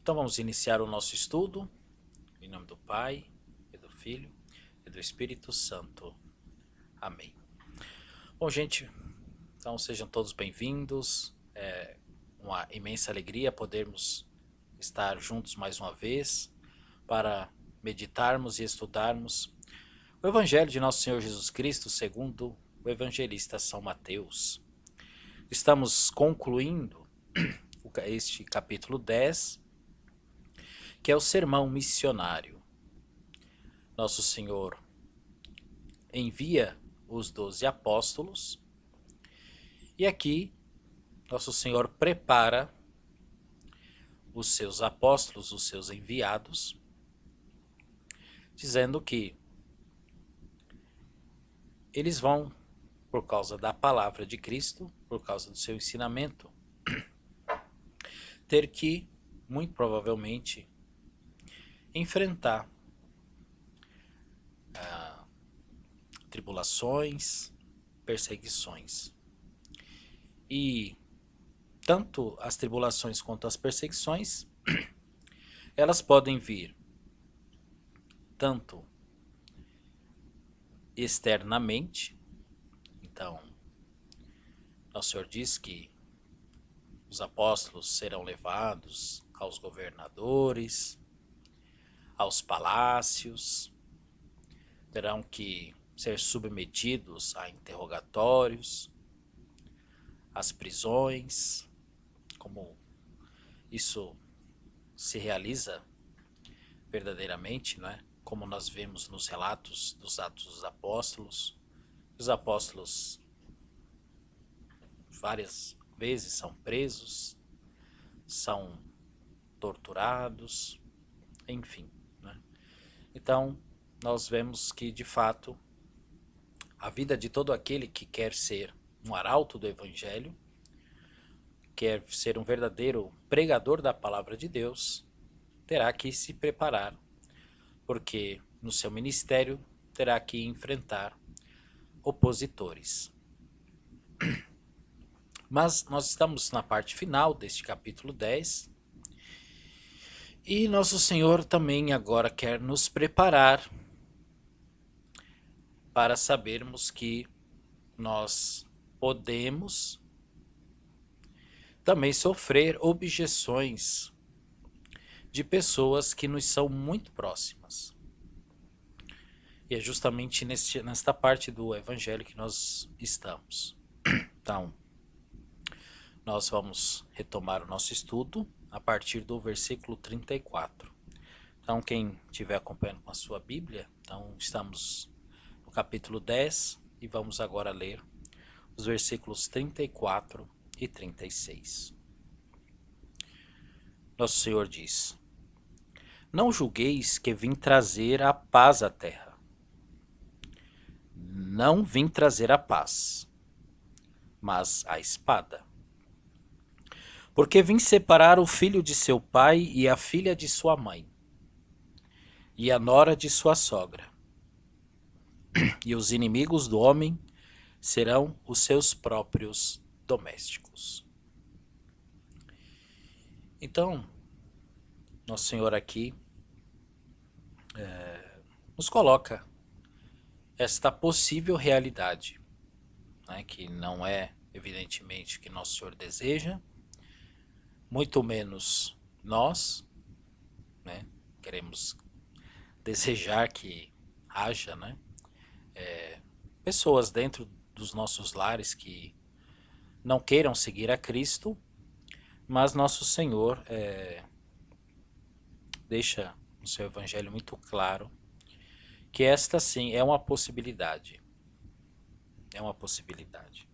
Então vamos iniciar o nosso estudo, em nome do Pai, e do Filho, e do Espírito Santo. Amém. Bom, gente, então sejam todos bem-vindos. É uma imensa alegria podermos estar juntos mais uma vez para meditarmos e estudarmos o Evangelho de Nosso Senhor Jesus Cristo segundo o evangelista São Mateus. Estamos concluindo este capítulo 10, que é o sermão missionário. Nosso Senhor envia os 12 apóstolos e aqui Nosso Senhor prepara os seus apóstolos, os seus enviados, dizendo que eles vão, por causa da palavra de Cristo, por causa do seu ensinamento, ter que, muito provavelmente, enfrentar tribulações, perseguições. E tanto as tribulações quanto as perseguições, elas podem vir tanto externamente. Então, Nosso Senhor diz que os apóstolos serão levados aos governadores, aos palácios, terão que ser submetidos a interrogatórios, às prisões, como isso se realiza verdadeiramente, não é? Como nós vemos nos relatos dos Atos dos Apóstolos. Os apóstolos várias vezes são presos, são torturados, enfim, né? Então, nós vemos que, de fato, a vida de todo aquele que quer ser um arauto do Evangelho, quer ser um verdadeiro pregador da palavra de Deus, terá que se preparar, porque no seu ministério terá que enfrentar opositores. Mas nós estamos na parte final deste capítulo 10, e Nosso Senhor também agora quer nos preparar para sabermos que nós podemos também sofrer objeções de pessoas que nos são muito próximas. E é justamente nesta parte do Evangelho que nós estamos. Então, nós vamos retomar o nosso estudo a partir do versículo 34. Então, quem estiver acompanhando com a sua Bíblia, então estamos no capítulo 10 e vamos agora ler os versículos 34 e 36. Nosso Senhor diz: Não julgueis que vim trazer a paz à terra. Não vim trazer a paz, mas a espada. Porque vim separar o filho de seu pai e a filha de sua mãe, e a nora de sua sogra. E os inimigos do homem serão os seus próprios domésticos. Então, Nosso Senhor aqui nos coloca esta possível realidade, né, que não é evidentemente o que Nosso Senhor deseja, muito menos nós, né, queremos desejar que haja, né, pessoas dentro dos nossos lares que não queiram seguir a Cristo, mas Nosso Senhor deixa no seu Evangelho muito claro que esta sim é uma possibilidade. É uma possibilidade.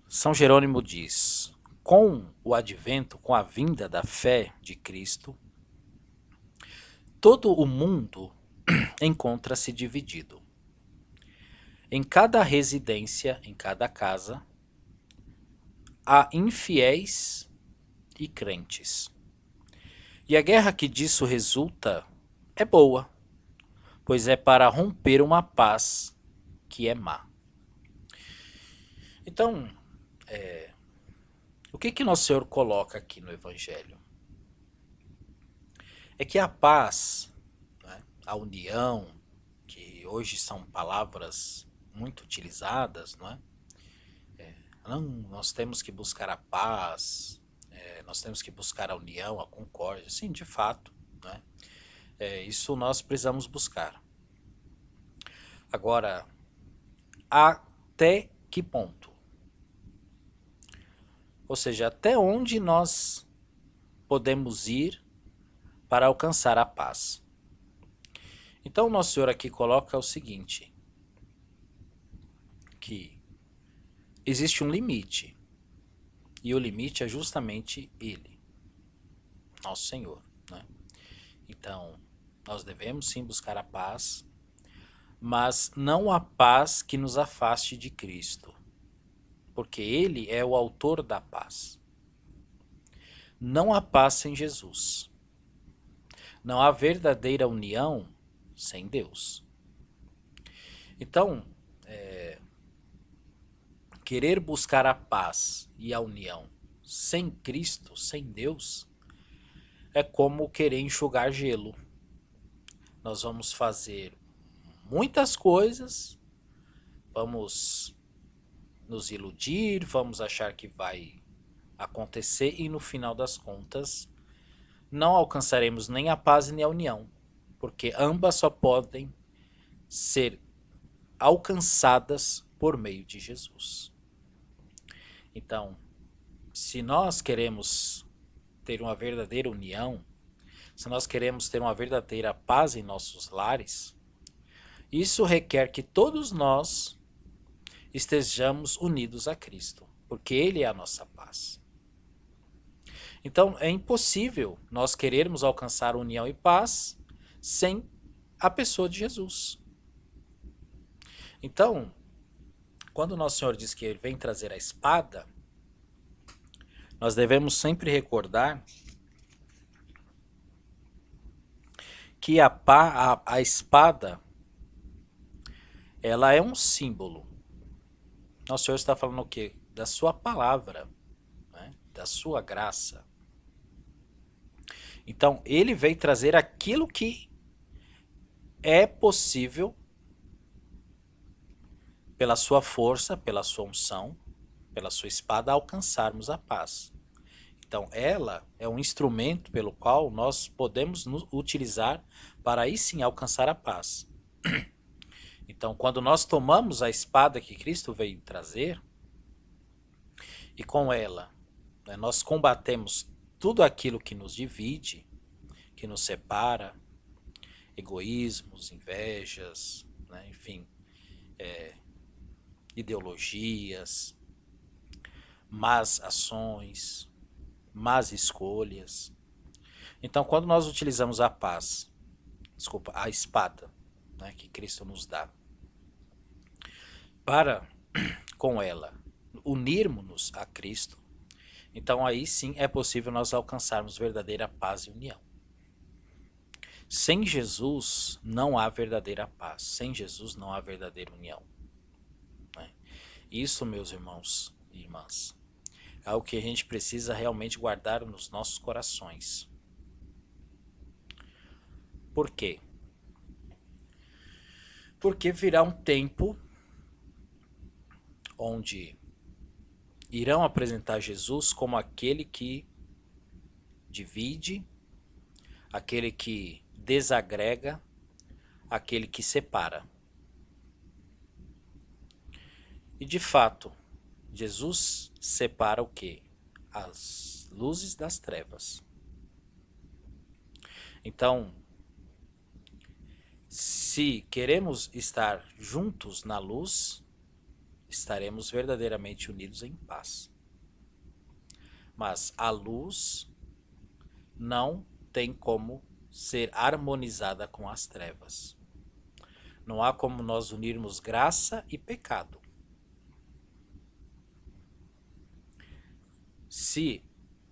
São Jerônimo diz: com o advento, com a vinda da fé de Cristo, todo o mundo encontra-se dividido. Em cada residência, em cada casa, há infiéis e crentes. E a guerra que disso resulta é boa, pois é para romper uma paz que é má. Então, o que Nosso Senhor coloca aqui no Evangelho? É que a paz, né, a união, que hoje são palavras muito utilizadas, não é? Não, nós temos que buscar a paz, nós temos que buscar a união, a concórdia. Sim, de fato, né? Isso nós precisamos buscar. Agora, até que ponto? Ou seja, até onde nós podemos ir para alcançar a paz? Então, Nosso Senhor aqui coloca o seguinte, que existe um limite, e o limite é justamente Ele, Nosso Senhor, né? Então, nós devemos sim buscar a paz, mas não a paz que nos afaste de Cristo, porque Ele é o autor da paz. Não há paz sem Jesus. Não há verdadeira união sem Deus. Então, querer buscar a paz e a união sem Cristo, sem Deus, é como querer enxugar gelo. Nós vamos fazer muitas coisas, vamos nos iludir, vamos achar que vai acontecer e no final das contas não alcançaremos nem a paz nem a união, porque ambas só podem ser alcançadas por meio de Jesus. Então, se nós queremos ter uma verdadeira união, se nós queremos ter uma verdadeira paz em nossos lares, isso requer que todos nós estejamos unidos a Cristo, porque Ele é a nossa paz. Então, é impossível nós querermos alcançar união e paz sem a pessoa de Jesus. Então, quando Nosso Senhor diz que Ele vem trazer a espada, nós devemos sempre recordar que a espada, ela é um símbolo. Nosso Senhor está falando o quê? Da sua palavra, né? Da sua graça. Então, Ele veio trazer aquilo que é possível pela sua força, pela sua unção, pela sua espada, alcançarmos a paz. Então, ela é um instrumento pelo qual nós podemos nos utilizar para aí sim alcançar a paz. Então, quando nós tomamos a espada que Cristo veio trazer, e com ela, né, nós combatemos tudo aquilo que nos divide, que nos separa, egoísmos, invejas, né, enfim, ideologias, más ações, más escolhas. Então, quando nós utilizamos a espada, né, que Cristo nos dá, para, com ela, unirmos-nos a Cristo, então aí sim é possível nós alcançarmos verdadeira paz e união. Sem Jesus não há verdadeira paz, sem Jesus não há verdadeira união. Isso, meus irmãos e irmãs, é o que a gente precisa realmente guardar nos nossos corações. Por quê? Porque virá um tempo onde irão apresentar Jesus como aquele que divide, aquele que desagrega, aquele que separa. E de fato, Jesus separa o quê? As luzes das trevas. Então, se queremos estar juntos na luz, estaremos verdadeiramente unidos em paz. Mas a luz não tem como ser harmonizada com as trevas. Não há como nós unirmos graça e pecado. Se,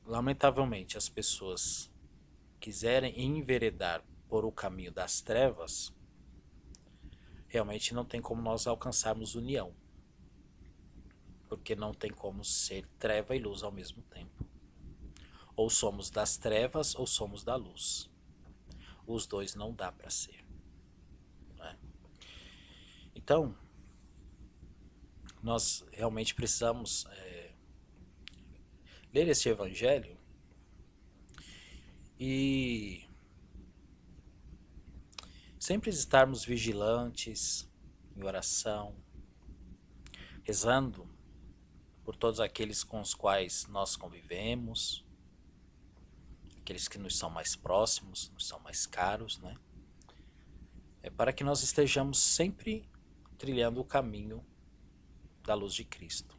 lamentavelmente, as pessoas quiserem enveredar por o caminho das trevas, realmente não tem como nós alcançarmos união. porque não tem como ser treva e luz ao mesmo tempo. Ou somos das trevas ou somos da luz. Os dois não dá para ser, né? Então, nós realmente precisamos ler esse evangelho e sempre estarmos vigilantes em oração, rezando por todos aqueles com os quais nós convivemos, aqueles que nos são mais próximos, nos são mais caros, né? Para que nós estejamos sempre trilhando o caminho da luz de Cristo.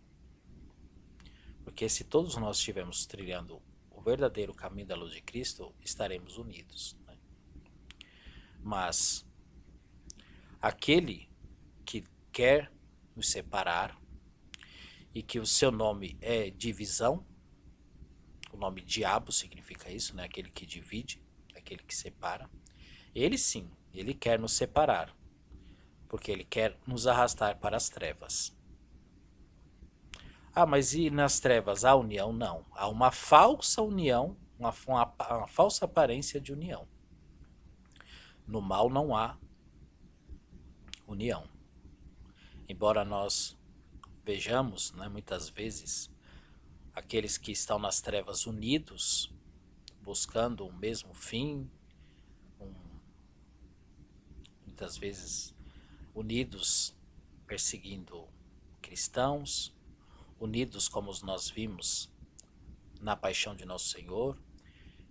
Porque se todos nós estivermos trilhando o verdadeiro caminho da luz de Cristo, estaremos unidos, né? Mas aquele que quer nos separar e que o seu nome é divisão, o nome diabo significa isso, né? Aquele que divide, aquele que separa, ele sim, ele quer nos separar, porque ele quer nos arrastar para as trevas. Ah, mas e nas trevas há união? Não. Há uma falsa união, uma falsa aparência de união. No mal não há união. Embora nós vejamos, né, muitas vezes, aqueles que estão nas trevas unidos, buscando o mesmo fim, muitas vezes unidos perseguindo cristãos, unidos como nós vimos na paixão de Nosso Senhor,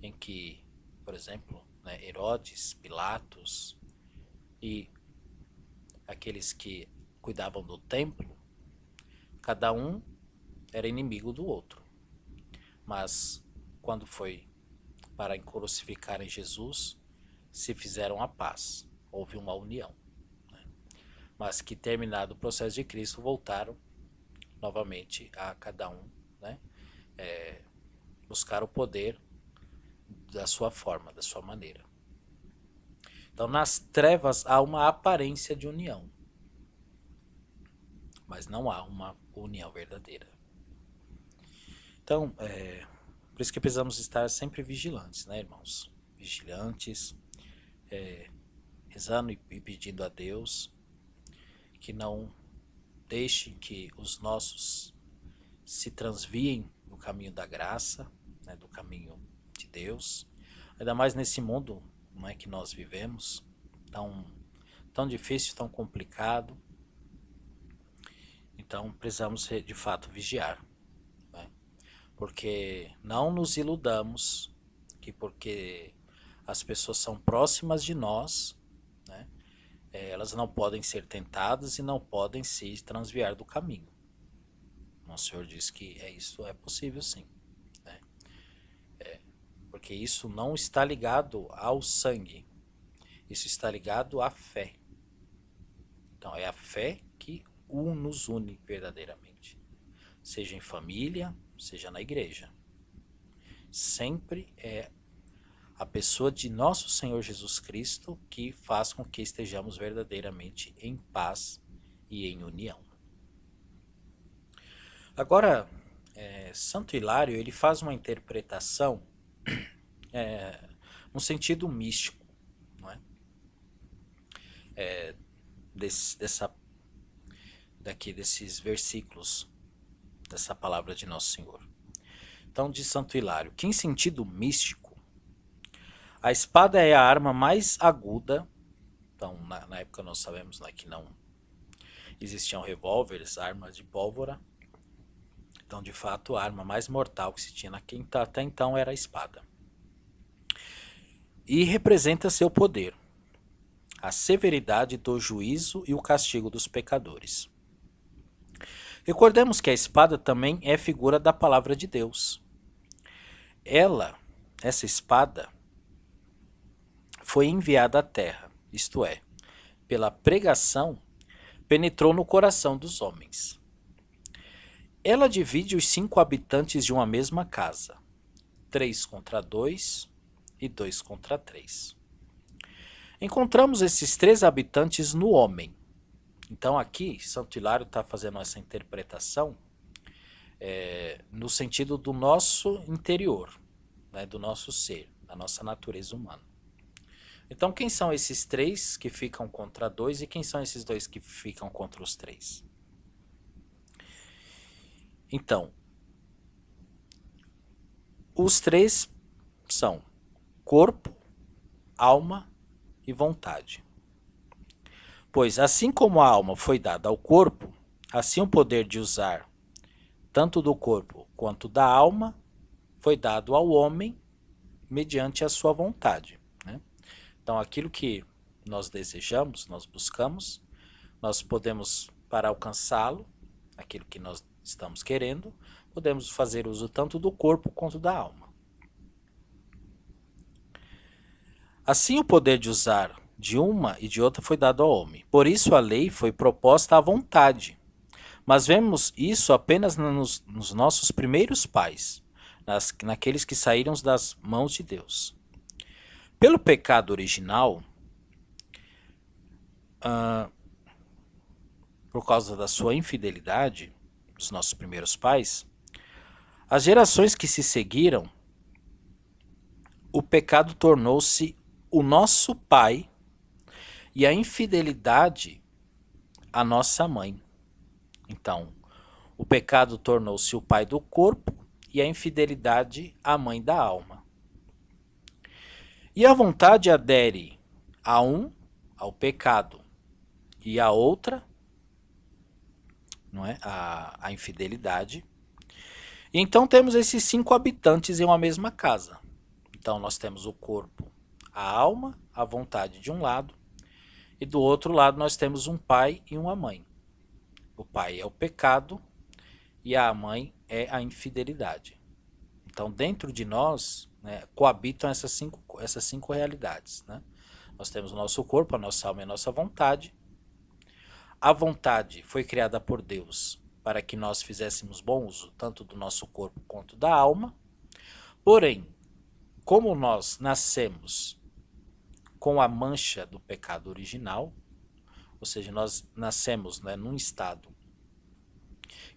em que, por exemplo, né, Herodes, Pilatos e aqueles que cuidavam do templo, cada um era inimigo do outro. Mas quando foi para crucificarem Jesus, se fizeram a paz, houve uma união, né? Mas que terminado o processo de Cristo, voltaram novamente a cada um, né, buscar o poder da sua forma, da sua maneira. Então nas trevas há uma aparência de união, mas não há uma união verdadeira. Então, por isso que precisamos estar sempre vigilantes, né, irmãos? Vigilantes, rezando e pedindo a Deus que não deixe que os nossos se transviem no caminho da graça, né, do caminho de Deus, ainda mais nesse mundo, não é, que nós vivemos, tão difícil, tão complicado. Então precisamos de fato vigiar, né? Porque não nos iludamos que porque as pessoas são próximas de nós, né, elas não podem ser tentadas e não podem se transviar do caminho. Nosso Senhor diz que isso é possível sim, né? Porque isso não está ligado ao sangue, isso está ligado à fé. Então é a fé que nos une verdadeiramente, seja em família, seja na igreja. Sempre é a pessoa de nosso Senhor Jesus Cristo que faz com que estejamos verdadeiramente em paz e em união. Agora, Santo Hilário ele faz uma interpretação no sentido místico, não é? Desses versículos, dessa palavra de Nosso Senhor. Então, diz Santo Hilário, que em sentido místico, a espada é a arma mais aguda. Então, na época nós sabemos, né, que não existiam revólveres, armas de pólvora. Então, de fato, a arma mais mortal que se tinha até então era a espada. E representa seu poder, a severidade do juízo e o castigo dos pecadores. Recordemos que a espada também é figura da palavra de Deus. Essa espada, foi enviada à terra, isto é, pela pregação, penetrou no coração dos homens. Ela divide os 5 habitantes de uma mesma casa, 3 contra 2 e 2 contra 3. Encontramos esses 3 habitantes no homem. Então aqui, Santo Hilário está fazendo essa interpretação no sentido do nosso interior, né, do nosso ser, da nossa natureza humana. Então, quem são esses 3 que ficam contra 2 e quem são esses 2 que ficam contra os 3? Então, os 3 são corpo, alma e vontade. Pois assim como a alma foi dada ao corpo, assim o poder de usar tanto do corpo quanto da alma foi dado ao homem mediante a sua vontade, né? Então, aquilo que nós desejamos, nós buscamos, nós podemos, para alcançá-lo, aquilo que nós estamos querendo, podemos fazer uso tanto do corpo quanto da alma. Assim, o poder de usar de uma e de outra foi dado ao homem. Por isso, a lei foi proposta à vontade. Mas vemos isso apenas nos nossos primeiros pais, naqueles que saíram das mãos de Deus. Pelo pecado original, por causa da sua infidelidade, dos nossos primeiros pais, as gerações que se seguiram, o pecado tornou-se o nosso pai e a infidelidade a nossa mãe. Então, o pecado tornou-se o pai do corpo e a infidelidade a mãe da alma. E a vontade adere a um, ao pecado, e a outra, não é? A infidelidade. E então temos esses 5 habitantes em uma mesma casa. Então nós temos o corpo, a alma, a vontade de um lado, e do outro lado nós temos um pai e uma mãe. O pai é o pecado e a mãe é a infidelidade. Então dentro de nós, né, coabitam essas cinco realidades, né? Nós temos o nosso corpo, a nossa alma e a nossa vontade. A vontade foi criada por Deus para que nós fizéssemos bom uso tanto do nosso corpo quanto da alma. Porém, como nós nascemos com a mancha do pecado original, ou seja, nós nascemos, né, num estado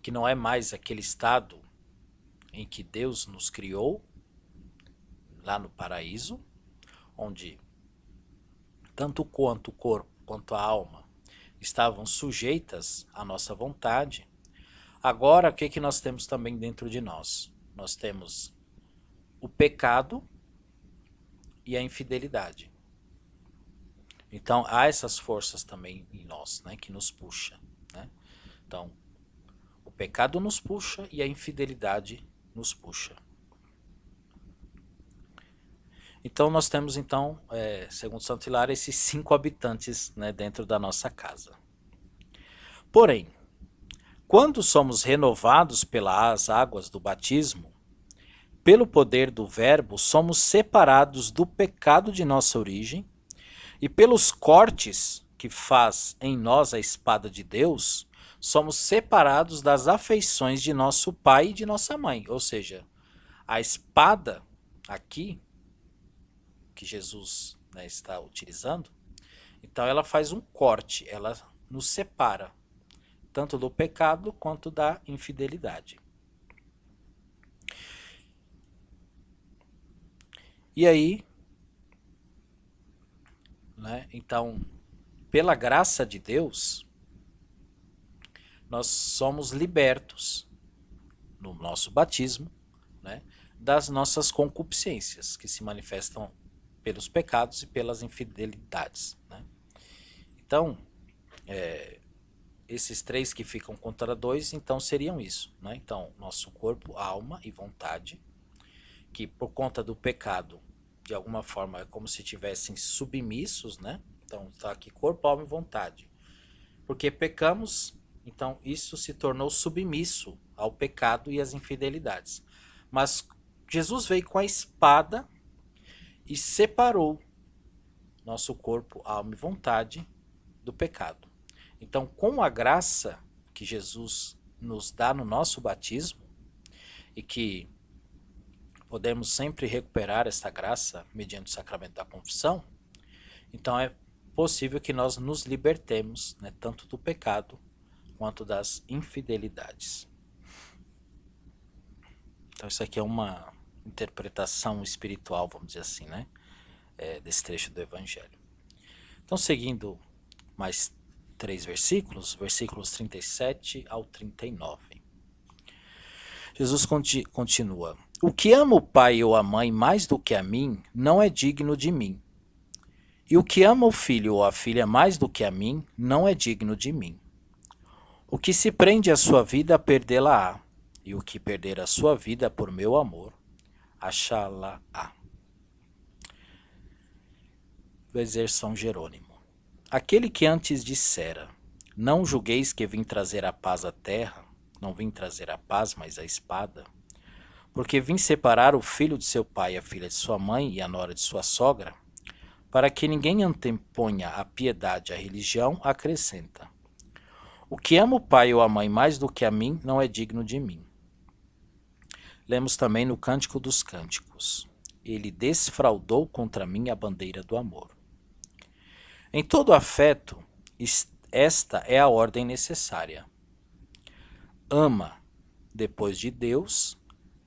que não é mais aquele estado em que Deus nos criou, lá no paraíso, onde tanto quanto o corpo quanto a alma estavam sujeitas à nossa vontade. Agora, o que nós temos também dentro de nós? Nós temos o pecado e a infidelidade. Então, há essas forças também em nós, né, que nos puxa, né? Então, o pecado nos puxa e a infidelidade nos puxa. Então, nós temos, então, segundo Santo Hilário, esses 5 habitantes, né, dentro da nossa casa. Porém, quando somos renovados pelas águas do batismo, pelo poder do Verbo, somos separados do pecado de nossa origem e pelos cortes que faz em nós a espada de Deus, somos separados das afeições de nosso pai e de nossa mãe. Ou seja, a espada aqui, que Jesus, né, está utilizando, então ela faz um corte, ela nos separa, tanto do pecado quanto da infidelidade. E aí, né, então, pela graça de Deus, nós somos libertos no nosso batismo, né, das nossas concupiscências, que se manifestam pelos pecados e pelas infidelidades, né? Então, esses 3 que ficam contra 2, então seriam isso, né? Então, nosso corpo, alma e vontade, que por conta do pecado, de alguma forma, é como se estivessem submissos, né? Então, está aqui corpo, alma e vontade. Porque pecamos, então isso se tornou submisso ao pecado e às infidelidades. Mas Jesus veio com a espada e separou nosso corpo, alma e vontade do pecado. Então, com a graça que Jesus nos dá no nosso batismo, e que podemos sempre recuperar essa graça mediante o sacramento da confissão, então é possível que nós nos libertemos, né, tanto do pecado quanto das infidelidades. Então isso aqui é uma interpretação espiritual, vamos dizer assim, né? Desse trecho do Evangelho. Então, seguindo mais 3 versículos, versículos 37 ao 39. Jesus continua: O que ama o pai ou a mãe mais do que a mim, não é digno de mim. E o que ama o filho ou a filha mais do que a mim, não é digno de mim. O que se prende à sua vida, perdê-la-á. E o que perder a sua vida por meu amor, achá-la-á. Do Exer São Jerônimo. Aquele que antes dissera: Não julgueis que vim trazer a paz à terra, não vim trazer a paz, mas a espada, porque vim separar o filho de seu pai, a filha de sua mãe e a nora de sua sogra, para que ninguém anteponha a piedade à religião, acrescenta: O que ama o pai ou a mãe mais do que a mim, não é digno de mim. Lemos também no Cântico dos Cânticos: Ele desfraudou contra mim a bandeira do amor. Em todo afeto, esta é a ordem necessária. Ama, depois de Deus,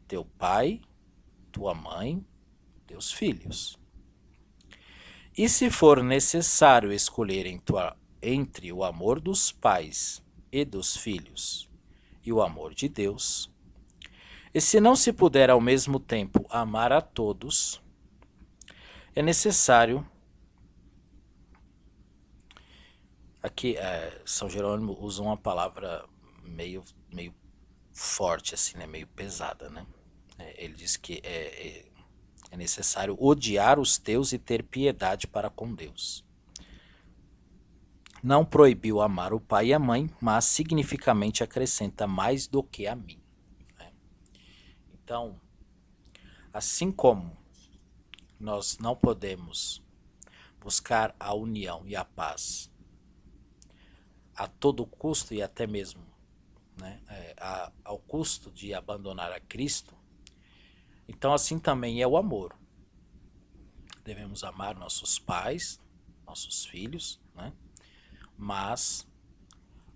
teu pai, tua mãe, teus filhos. E se for necessário escolher entre o amor dos pais e dos filhos e o amor de Deus, e se não se puder ao mesmo tempo amar a todos, é necessário. Aqui, São Jerônimo usa uma palavra meio forte, assim, né? Meio pesada, né? Ele diz que é necessário odiar os teus e ter piedade para com Deus. Não proibiu amar o pai e a mãe, mas significativamente acrescenta mais do que a mim. Né? Então, assim como nós não podemos buscar a união e a paz a todo custo e até mesmo, né, ao custo de abandonar a Cristo, então assim também é o amor. Devemos amar nossos pais, nossos filhos, né? Mas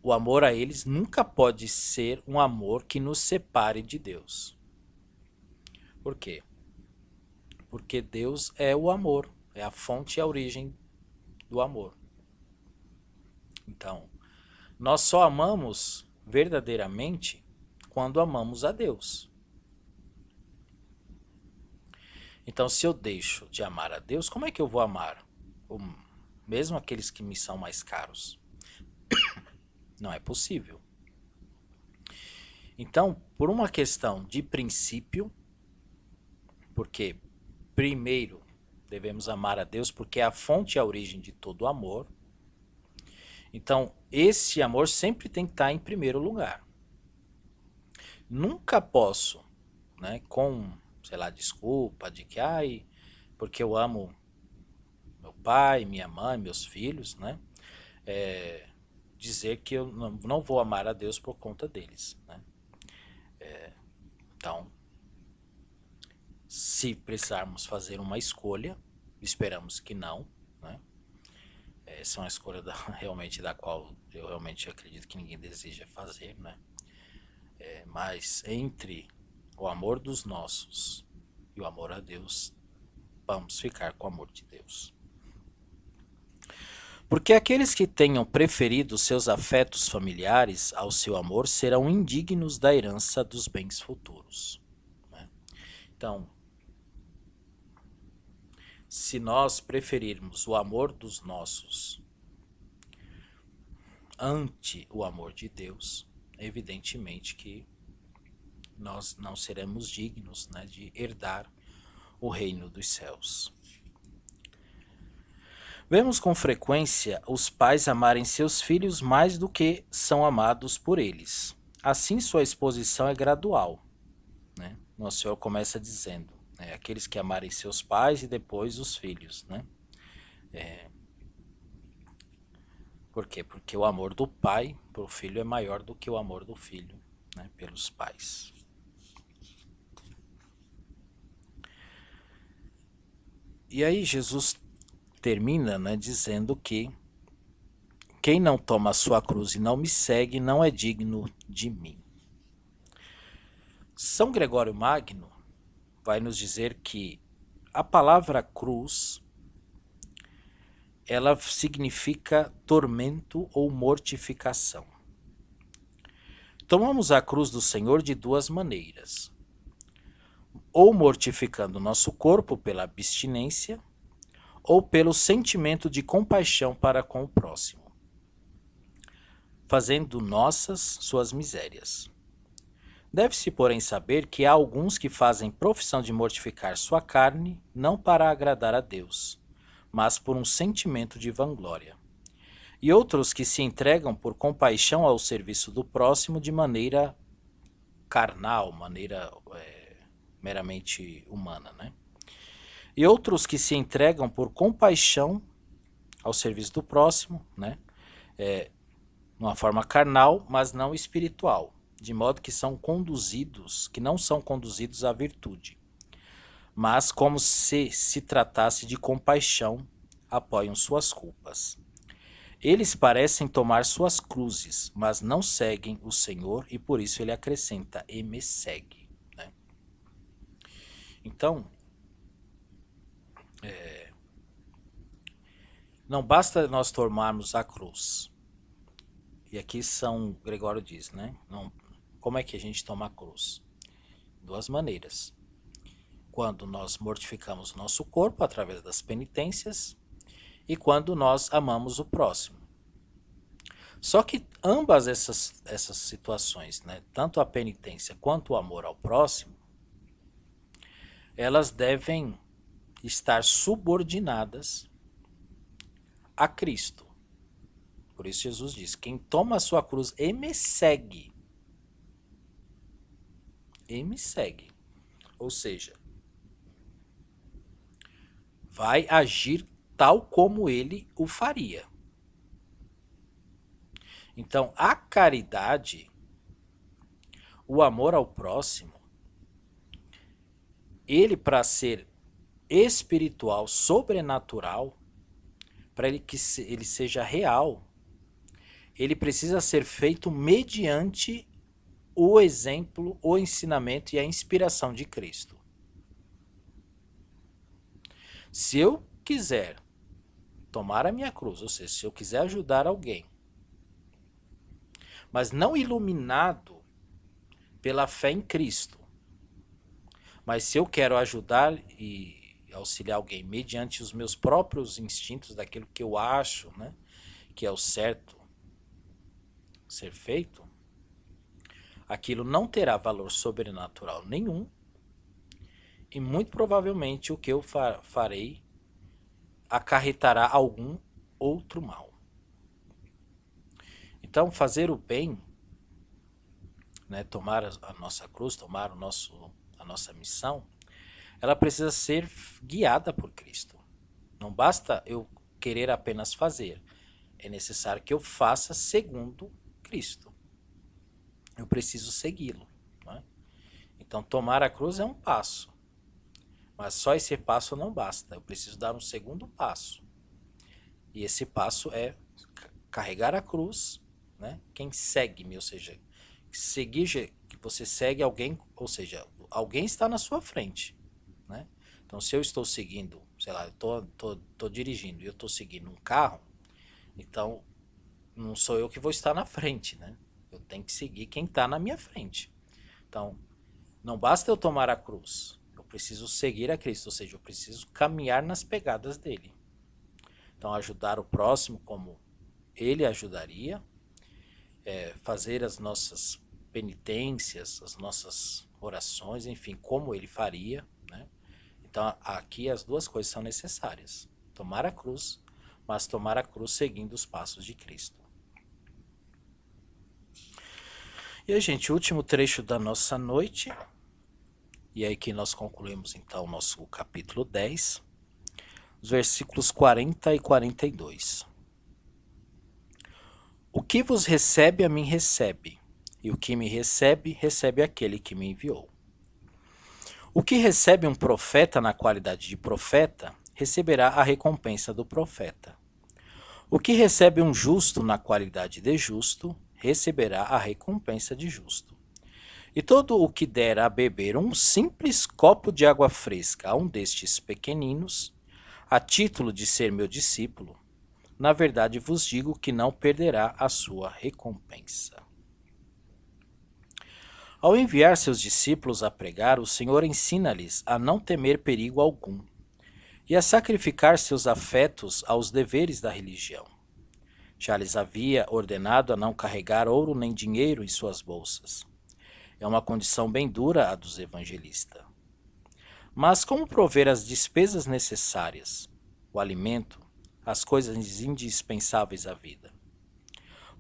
o amor a eles nunca pode ser um amor que nos separe de Deus. Por quê? Porque Deus é o amor, é a fonte e a origem do amor. Então, nós só amamos verdadeiramente quando amamos a Deus. Então, se eu deixo de amar a Deus, como é que eu vou amar? Mesmo aqueles que me são mais caros. Não é possível. Então, por uma questão de princípio, porque primeiro devemos amar a Deus, porque é a fonte e a origem de todo amor. Então, esse amor sempre tem que estar em primeiro lugar. Nunca posso, né, com, sei lá, desculpa de que, porque eu amo meu pai, minha mãe, meus filhos, né, dizer que eu não vou amar a Deus por conta deles, né. Então, se precisarmos fazer uma escolha, esperamos que não, né, essa é uma escolha realmente da qual eu realmente acredito que ninguém deseja fazer, né? Mas entre o amor dos nossos e o amor a Deus, vamos ficar com o amor de Deus. Porque aqueles que tenham preferido seus afetos familiares ao seu amor serão indignos da herança dos bens futuros. Né? Então, se nós preferirmos o amor dos nossos ante o amor de Deus, evidentemente que nós não seremos dignos, né, de herdar o reino dos céus. Vemos com frequência os pais amarem seus filhos mais do que são amados por eles. Assim, sua exposição é gradual. Né? Nosso Senhor começa dizendo, né, aqueles que amarem seus pais e depois os filhos. Né? Por quê? Porque o amor do pai por filho é maior do que o amor do filho, né, pelos pais. E aí Jesus termina, né, dizendo que quem não toma a sua cruz e não me segue não é digno de mim. São Gregório Magno vai nos dizer que a palavra cruz, ela significa tormento ou mortificação. Tomamos a cruz do Senhor de duas maneiras: ou mortificando nosso corpo pela abstinência, ou pelo sentimento de compaixão para com o próximo, fazendo nossas suas misérias. Deve-se, porém, saber que há alguns que fazem profissão de mortificar sua carne, não para agradar a Deus, mas por um sentimento de vanglória. E outros que se entregam por compaixão ao serviço do próximo de maneira carnal, maneira meramente humana, né? E outros que se entregam por compaixão ao serviço do próximo, né? De uma forma carnal, mas não espiritual, de modo que não são conduzidos à virtude, mas como se tratasse de compaixão, apoiam suas culpas. Eles parecem tomar suas cruzes, mas não seguem o Senhor, e por isso ele acrescenta: e me segue. Né? Então, não basta nós tomarmos a cruz. E aqui São Gregório diz, né? Não, como é que a gente toma a cruz? Duas maneiras. Quando nós mortificamos o nosso corpo através das penitências e quando nós amamos o próximo. Só que ambas essas situações, né, tanto a penitência quanto o amor ao próximo, elas devem estar subordinadas a Cristo. Por isso Jesus diz: quem toma a sua cruz e me segue. E me segue. Ou seja, vai agir tal como ele o faria. Então, a caridade, o amor ao próximo, ele, para ser espiritual, sobrenatural, para ele que ele seja real, ele precisa ser feito mediante o exemplo, o ensinamento e a inspiração de Cristo. Se eu quiser tomar a minha cruz, ou seja, se eu quiser ajudar alguém, mas não iluminado pela fé em Cristo, mas se eu quero ajudar e auxiliar alguém mediante os meus próprios instintos, daquilo que eu acho, né, que é o certo ser feito, aquilo não terá valor sobrenatural nenhum e muito provavelmente o que eu farei acarretará algum outro mal. Então, fazer o bem, né, tomar a nossa cruz, tomar a nossa missão, ela precisa ser guiada por Cristo. Não basta eu querer apenas fazer. É necessário que eu faça segundo Cristo. Eu preciso segui-lo. Né? Então, tomar a cruz é um passo. Mas só esse passo não basta. Eu preciso dar um segundo passo. E esse passo é carregar a cruz. Né? Quem segue-me, ou seja, seguir, que você segue alguém, ou seja, alguém está na sua frente. Né? Então, se eu estou seguindo, sei lá, eu tô dirigindo e eu estou seguindo um carro, então não sou eu que vou estar na frente, né? Eu tenho que seguir quem está na minha frente. Então, não basta eu tomar a cruz, eu preciso seguir a Cristo, ou seja, eu preciso caminhar nas pegadas dele. Então, ajudar o próximo como ele ajudaria, fazer as nossas penitências, as nossas orações, enfim, como ele faria, né? Então, aqui as duas coisas são necessárias. Tomar a cruz, mas tomar a cruz seguindo os passos de Cristo. E aí, gente, o último trecho da nossa noite, e aí que nós concluímos então o nosso capítulo 10, os versículos 40 e 42. O que vos recebe a mim recebe, e o que me recebe, recebe aquele que me enviou. O que recebe um profeta na qualidade de profeta, receberá a recompensa do profeta. O que recebe um justo na qualidade de justo, receberá a recompensa de justo. E todo o que der a beber um simples copo de água fresca a um destes pequeninos, a título de ser meu discípulo, na verdade vos digo que não perderá a sua recompensa. Ao enviar seus discípulos a pregar, o Senhor ensina-lhes a não temer perigo algum e a sacrificar seus afetos aos deveres da religião. Já lhes havia ordenado a não carregar ouro nem dinheiro em suas bolsas. É uma condição bem dura a dos evangelistas. Mas como prover as despesas necessárias, o alimento, as coisas indispensáveis à vida?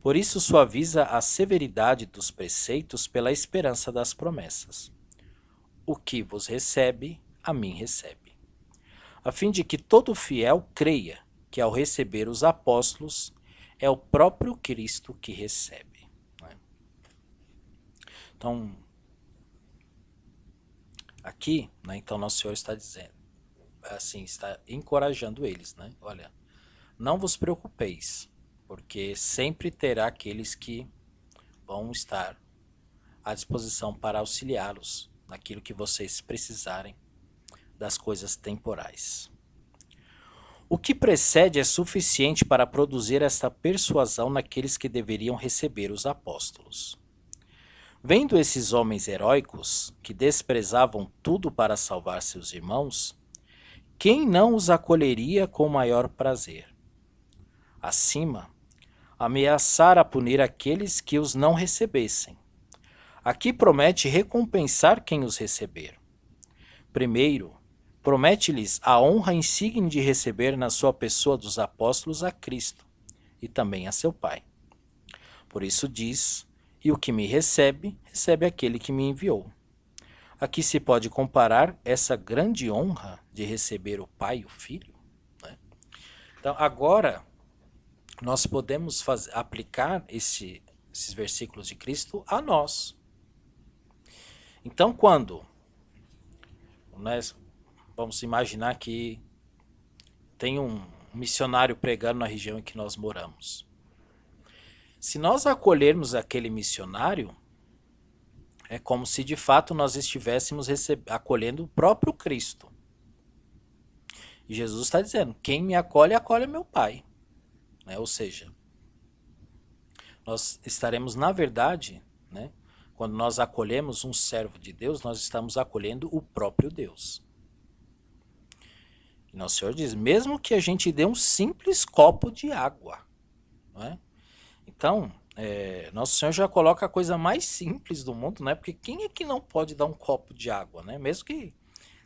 Por isso suaviza a severidade dos preceitos pela esperança das promessas. O que vos recebe, a mim recebe. A fim de que todo fiel creia que ao receber os apóstolos é o próprio Cristo que recebe. Então, aqui, então Nosso Senhor está dizendo, assim, está encorajando eles, Olha, não vos preocupeis, porque sempre terá aqueles que vão estar à disposição para auxiliá-los naquilo que vocês precisarem das coisas temporais. O que precede é suficiente para produzir esta persuasão naqueles que deveriam receber os apóstolos. Vendo esses homens heróicos, que desprezavam tudo para salvar seus irmãos, quem não os acolheria com maior prazer? Acima, ameaçara punir aqueles que os não recebessem. Aqui promete recompensar quem os receber. Primeiro, promete-lhes a honra insigne de receber na sua pessoa dos apóstolos a Cristo e também a seu Pai. Por isso diz, e o que me recebe, recebe aquele que me enviou. Aqui se pode comparar essa grande honra de receber o Pai e o Filho. Então, agora, nós podemos aplicar esses versículos de Cristo a nós. Então, quando vamos imaginar que tem um missionário pregando na região em que nós moramos. Se nós acolhermos aquele missionário, é como se de fato nós estivéssemos acolhendo o próprio Cristo. E Jesus está dizendo, quem me acolhe, acolhe meu Pai. Ou seja, nós estaremos, na verdade, quando nós acolhemos um servo de Deus, nós estamos acolhendo o próprio Deus. E Nosso Senhor diz, mesmo que a gente dê um simples copo de água. Então, Nosso Senhor já coloca a coisa mais simples do mundo, porque quem é que não pode dar um copo de água, mesmo que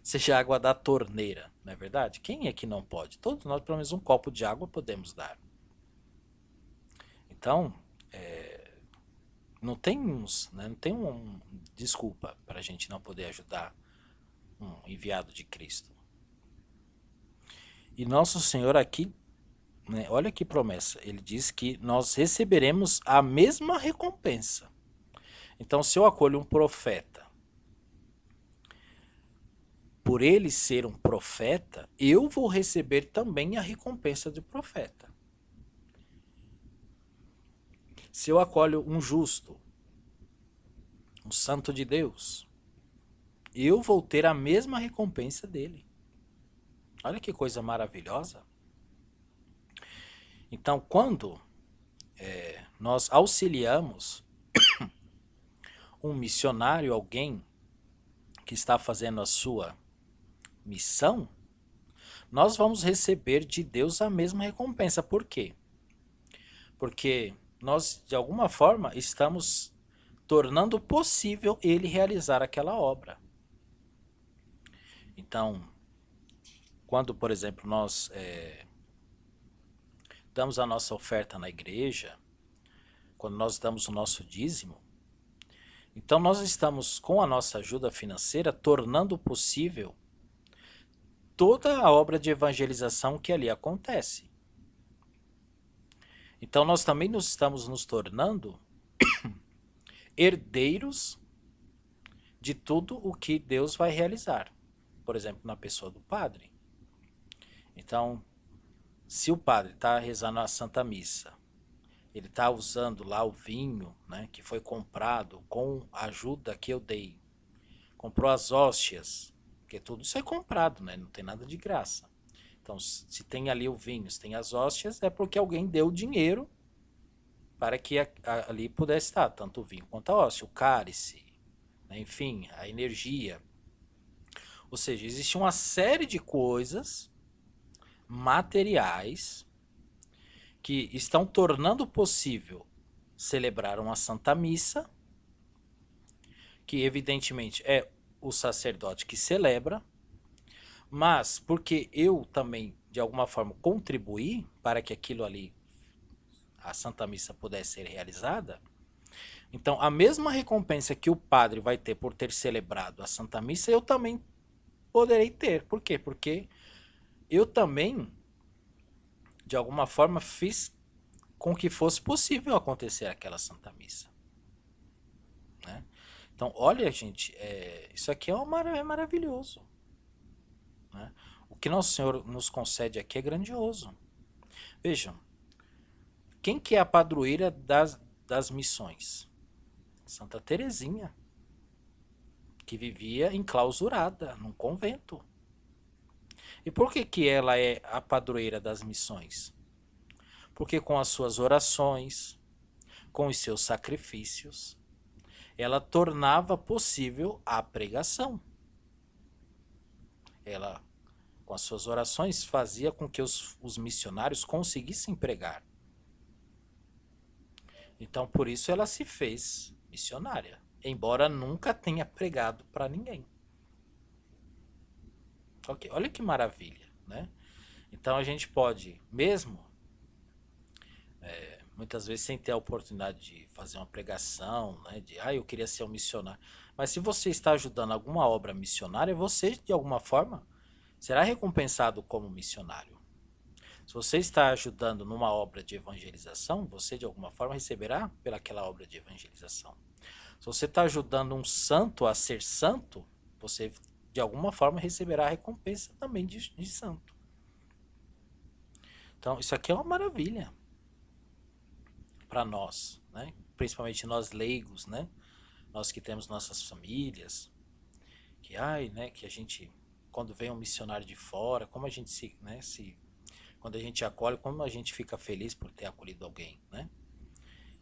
seja água da torneira, não é verdade? Quem é que não pode? Todos nós, pelo menos um copo de água, podemos dar. Então, não tem desculpa para a gente não poder ajudar um enviado de Cristo. E Nosso Senhor aqui, olha que promessa, ele diz que nós receberemos a mesma recompensa. Então, se eu acolho um profeta, por ele ser um profeta, eu vou receber também a recompensa do profeta. Se eu acolho um justo, um santo de Deus, eu vou ter a mesma recompensa dele. Olha que coisa maravilhosa. Então, quando nós auxiliamos um missionário, alguém que está fazendo a sua missão, nós vamos receber de Deus a mesma recompensa. Por quê? Porque nós, de alguma forma, estamos tornando possível ele realizar aquela obra. Então, quando, por exemplo, nós damos a nossa oferta na igreja, quando nós damos o nosso dízimo, então nós estamos, com a nossa ajuda financeira, tornando possível toda a obra de evangelização que ali acontece. Então nós também estamos nos tornando herdeiros de tudo o que Deus vai realizar. Por exemplo, na pessoa do padre. Então, se o padre está rezando a Santa Missa ele está usando lá o vinho, né, que foi comprado com a ajuda que eu dei. Comprou as hóstias, porque tudo isso é comprado, né, não tem nada de graça. Então, se tem ali o vinho, se tem as hóstias, é porque alguém deu dinheiro para que ali pudesse estar, tanto o vinho quanto a hóstia, o cálice, né, enfim, a energia. Ou seja, existe uma série de coisas materiais que estão tornando possível celebrar uma Santa Missa, que evidentemente é o sacerdote que celebra, mas porque eu também, de alguma forma, contribuí para que aquilo ali, a Santa Missa, pudesse ser realizada, então a mesma recompensa que o padre vai ter por ter celebrado a Santa Missa, eu também poderei ter. Por quê? Porque eu também, de alguma forma, fiz com que fosse possível acontecer aquela Santa Missa, né? Então, olha, gente, isso aqui é maravilhoso, né? O que Nosso Senhor nos concede aqui é grandioso. Vejam, quem que é a padroeira das missões? Santa Teresinha, que vivia enclausurada num convento. E por que que ela é a padroeira das missões? Porque com as suas orações, com os seus sacrifícios, ela tornava possível a pregação. Ela, com as suas orações, fazia com que os missionários conseguissem pregar. Então, por isso ela se fez missionária, embora nunca tenha pregado para ninguém. Ok, olha que maravilha, né? Então a gente pode, mesmo muitas vezes sem ter a oportunidade de fazer uma pregação, né, de eu queria ser um missionário, mas se você está ajudando alguma obra missionária, você de alguma forma será recompensado como missionário. Se você está ajudando numa obra de evangelização, você de alguma forma receberá pelaquela obra de evangelização. Se você está ajudando um santo a ser santo, você de alguma forma receberá a recompensa também de santo. Então, isso aqui é uma maravilha para nós, né? Principalmente nós leigos, né? Nós que temos nossas famílias, que né, que a gente, quando vem um missionário de fora, como a gente quando a gente acolhe, como a gente fica feliz por ter acolhido alguém, né?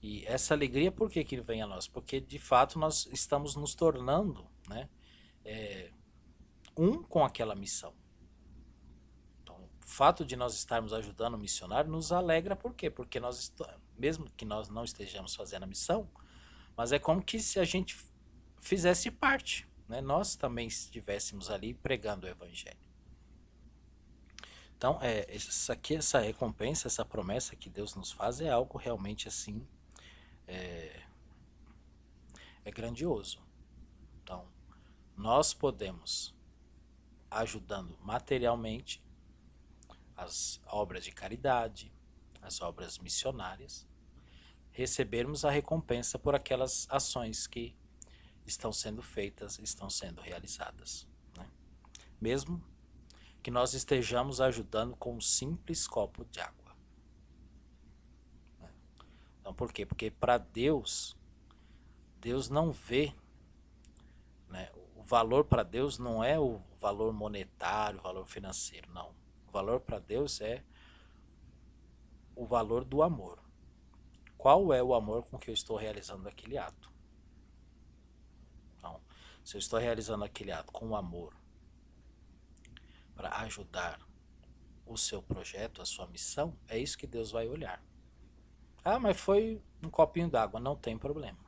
E essa alegria, por que que vem a nós? Porque de fato nós estamos nos tornando, né, um com aquela missão. Então, o fato de nós estarmos ajudando o missionário nos alegra, por quê? Porque mesmo que nós não estejamos fazendo a missão, mas é como que se a gente fizesse parte, né? Nós também estivéssemos ali pregando o evangelho. Então, essa recompensa, essa promessa que Deus nos faz é algo realmente assim, é grandioso. Então, nós podemos, ajudando materialmente as obras de caridade, as obras missionárias, recebermos a recompensa por aquelas ações que estão sendo feitas, estão sendo realizadas, né? Mesmo que nós estejamos ajudando com um simples copo de água, né? Então, por quê? Porque para Deus, Deus não vê, né, o valor para Deus não é o valor monetário, o valor financeiro, não. O valor para Deus é o valor do amor. Qual é o amor com que eu estou realizando aquele ato? Então, se eu estou realizando aquele ato com amor para ajudar o seu projeto, a sua missão, é isso que Deus vai olhar. Mas foi um copinho d'água, não tem problema.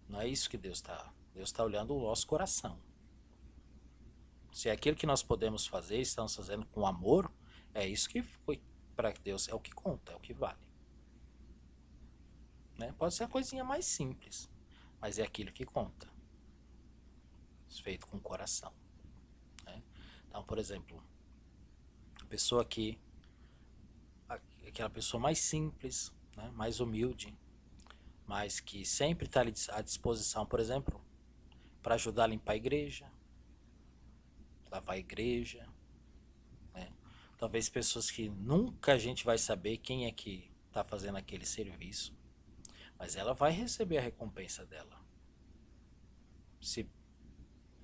Não é isso que Deus está. Deus está olhando o nosso coração. Se é aquilo que nós podemos fazer, estamos fazendo com amor, é isso que foi para Deus, é o que conta, é o que vale. Né? Pode ser a coisinha mais simples, mas é aquilo que conta. Feito com o coração. Né? Então, por exemplo, a pessoa aquela pessoa mais simples, né? Mais humilde, mas que sempre está à disposição, por exemplo, para ajudar a limpar a igreja, lavar a igreja, né? Talvez pessoas que nunca a gente vai saber quem é que está fazendo aquele serviço, mas ela vai receber a recompensa dela. Se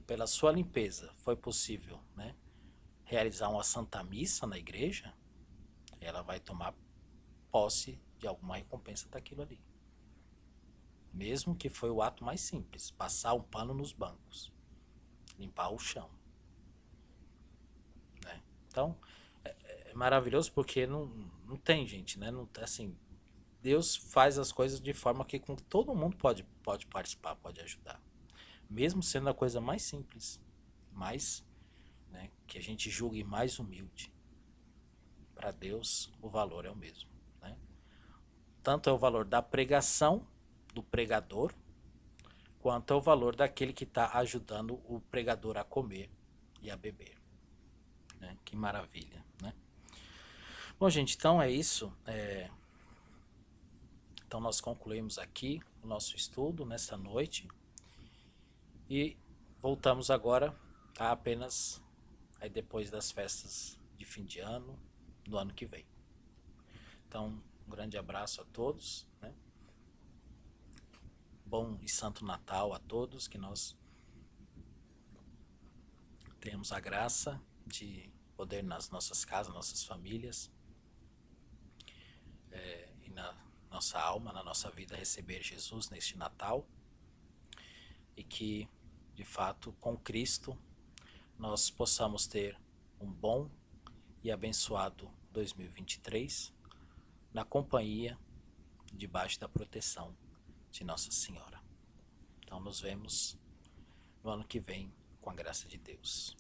pela sua limpeza foi possível, né, realizar uma santa missa na igreja, ela vai tomar posse de alguma recompensa daquilo ali. Mesmo que foi o ato mais simples, passar um pano nos bancos, limpar o chão, né? Então, é maravilhoso porque não tem, gente, né? Não, assim, Deus faz as coisas de forma que com todo mundo pode participar, pode ajudar. Mesmo sendo a coisa mais simples, mais, né, que a gente julgue mais humilde. Para Deus, o valor é o mesmo, né? Tanto é o valor da pregação, do pregador, quanto é o valor daquele que está ajudando o pregador a comer e a beber, né? Que maravilha, né? Bom, gente, então é isso. Então nós concluímos aqui o nosso estudo nesta noite e voltamos agora a apenas aí depois das festas de fim de ano, no ano que vem. Então, um grande abraço a todos, né? Bom e santo Natal a todos, que nós tenhamos a graça de poder nas nossas casas, nossas famílias, e na nossa alma, na nossa vida, receber Jesus neste Natal, e que, de fato, com Cristo, nós possamos ter um bom e abençoado 2023 na companhia, debaixo da proteção de Nossa Senhora. Então nos vemos no ano que vem, com a graça de Deus.